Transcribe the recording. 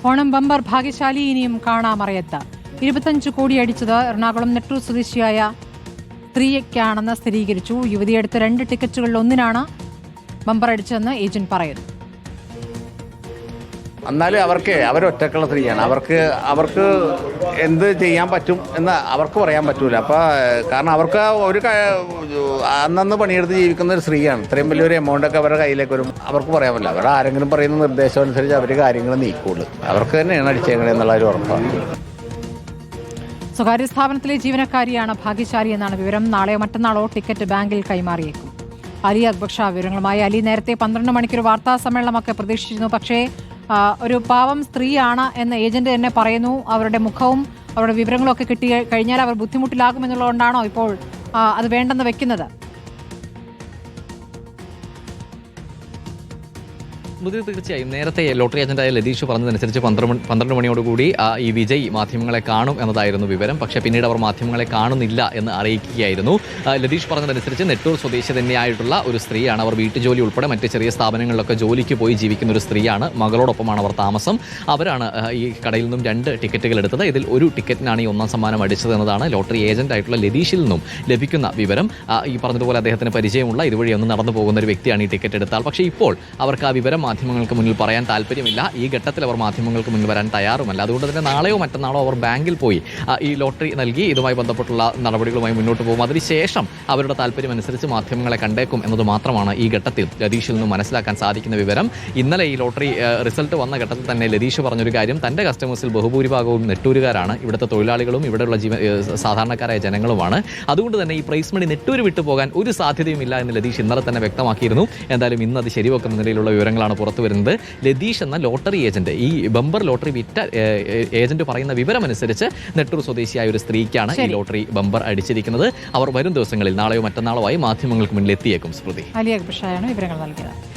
Onam bumper ഭാഗ്യശാലി ഇനിയും കാണാമറയത്ത്. 25 കോടി അടിച്ചത് എറണാകുളം നെട്ടൂർ സ്വദേശിയായ സ്ത്രീക്കാണെന്ന് സ്ഥിരീകരിച്ചു. യുവതിയെടുത്ത 2 ടിക്കറ്റുകളിൽ ഒന്നിനാണ് ബമ്പർ അടിച്ചതെന്ന് ഏജന്റ് പറയുന്നു. എന്നാലും അവരൊറ്റക്കുള്ള സ്ത്രീയാണ്. അവർക്ക് എന്ത് ചെയ്യാൻ പറ്റും എന്ന് അവർക്ക് പറയാൻ പറ്റൂല. അപ്പോൾ കാരണം അവർക്ക് ഒരു അന്നന്ന് പണിയെടുത്ത് ജീവിക്കുന്ന ഒരു സ്ത്രീയാണ്. ഇത്രയും വലിയൊരു എമൗണ്ടൊക്കെ അവരുടെ കയ്യിലേക്ക് വരും. അവർക്ക് പറയാൻ പറ്റില്ല. അവരുടെ ആരെങ്കിലും പറയുന്ന നിർദ്ദേശം അനുസരിച്ച് അവർ കാര്യങ്ങൾ നീക്കുള്ളൂ. അവർക്ക് തന്നെയാണ് അടിച്ചേക്കണേ എന്നുള്ള ഒരു ഉറപ്പാണ്. സ്വകാര്യ സ്ഥാപനത്തിലെ ജീവനക്കാരിയാണ് ഭാഗ്യശാലി എന്നാണ് വിവരം. നാളെയോ മറ്റന്നാളോ ടിക്കറ്റ് ബാങ്കിൽ കൈമാറിയേക്കും. അലി അക്ബർ ഷാ വിവരങ്ങളുമായി. അലി, നേരത്തെ 12 മണിക്കൊരു വാർത്താ സമ്മേളനമൊക്കെ പ്രതീക്ഷിച്ചിരുന്നു. പക്ഷേ ഒരു പാവം സ്ത്രീയാണ് എന്ന് ഏജന്റ് തന്നെ പറയുന്നു. അവരുടെ മുഖവും അവരുടെ വിവരങ്ങളും ഒക്കെ കിട്ടി കഴിഞ്ഞാൽ അവർ ബുദ്ധിമുട്ടിലാകുമെന്നുള്ളതുകൊണ്ടാണോ ഇപ്പോൾ അത് വേണ്ടെന്ന് വെക്കുന്നത്? തീർച്ചയായും നേരത്തെ ലോട്ടറി ഏജന്റായ ലതീഷ് പറഞ്ഞതനുസരിച്ച് 12 മണിയോടുകൂടി ഈ വിജയ് മാധ്യമങ്ങളെ കാണും എന്നതായിരുന്നു വിവരം. പക്ഷേ പിന്നീട് അവർ മാധ്യമങ്ങളെ കാണുന്നില്ല എന്ന് അറിയിക്കുകയായിരുന്നു. ലതീഷ് പറഞ്ഞതനുസരിച്ച് നെട്ടൂർ സ്വദേശി തന്നെയായിട്ടുള്ള ഒരു സ്ത്രീയാണ്. അവർ വീട്ടുജോലി ഉൾപ്പെടെ മറ്റ് ചെറിയ സ്ഥാപനങ്ങളിലൊക്കെ ജോലിക്ക് പോയി ജീവിക്കുന്ന ഒരു സ്ത്രീയാണ്. മകളോടൊപ്പമാണ് അവർ താമസം. അവരാണ് ഈ കടയിൽ നിന്നും 2 ടിക്കറ്റുകൾ എടുത്തത്. ഇതിൽ ഒരു ടിക്കറ്റിനാണ് ഈ 1ാം സമ്മാനം അടിച്ചത് എന്നതാണ് ലോട്ടറി ഏജന്റ് ആയിട്ടുള്ള ലതീഷിൽ നിന്നും ലഭിക്കുന്ന വിവരം. ഈ പറഞ്ഞതുപോലെ അദ്ദേഹത്തിന് പരിചയമുള്ള ഇതുവഴി ഒന്ന് നടന്നു പോകുന്ന ഒരു വ്യക്തിയാണ് ഈ ടിക്കറ്റ് എടുത്താൽ. പക്ഷേ ഇപ്പോൾ അവർക്ക് ആ വിവരം മാധ്യമങ്ങൾക്ക് മുന്നിൽ പറയാൻ താല്പര്യമില്ല. ഈ ഘട്ടത്തിൽ അവർ മാധ്യമങ്ങൾക്ക് മുന്നിൽ വരാൻ തയ്യാറുമല്ല. അതുകൊണ്ട് തന്നെ നാളെയോ മറ്റന്നാളോ അവർ ബാങ്കിൽ പോയി ഈ ലോട്ടറി നൽകി ഇതുമായി ബന്ധപ്പെട്ടുള്ള നടപടികളുമായി മുന്നോട്ട് പോകും. അതിനുശേഷം അവരുടെ താല്പര്യം അനുസരിച്ച് മാധ്യമങ്ങളെ കണ്ടേക്കും എന്നത് മാത്രമാണ് ഈ ഘട്ടത്തിൽ ലതീഷിൽ നിന്ന് മനസ്സിലാക്കാൻ സാധിക്കുന്ന വിവരം. ഇന്നലെ ഈ ലോട്ടറി റിസൾട്ട് വന്ന ഘട്ടത്തിൽ തന്നെ ലതീഷ് പറഞ്ഞൊരു കാര്യം, തൻ്റെ കസ്റ്റമേഴ്സിൽ ബഹുഭൂരിഭാഗവും നെട്ടൂരുകാരാണ്. ഇവിടുത്തെ തൊഴിലാളികളും ഇവിടെയുള്ള സാധാരണക്കാരായ ജനങ്ങളുമാണ്. അതുകൊണ്ട് തന്നെ ഈ പ്രൈസ് മണി നെട്ടൂര് വിട്ടുപോകാൻ ഒരു സാധ്യതയുമില്ല എന്ന് ലതീഷ് ഇന്നലെ തന്നെ വ്യക്തമാക്കിയിരുന്നു. എന്തായാലും ഇന്ന് അത് ശരിവെക്കുന്ന നിലയിലുള്ള വിവരങ്ങളാണ് പുറത്തു വരുന്നത്. ലതീഷ് എന്ന ലോട്ടറി ഏജന്റ്, ഈ ബമ്പർ ലോട്ടറി വിറ്റ ഏജന്റ് പറയുന്ന വിവരമനുസരിച്ച് നെട്ടൂർ സ്വദേശിയായ ഒരു സ്ത്രീക്കാണ് ഈ ലോട്ടറി ബമ്പർ അടിച്ചിരിക്കുന്നത്. അവർ വരും ദിവസങ്ങളിൽ നാളെയോ മറ്റന്നാളോ ആയി മാധ്യമങ്ങൾക്ക് മുന്നിൽ എത്തിയേക്കും. സ്മൃതി. അലി അക്ബർ ഷായാണ് വിവരങ്ങൾ നൽകിയത്.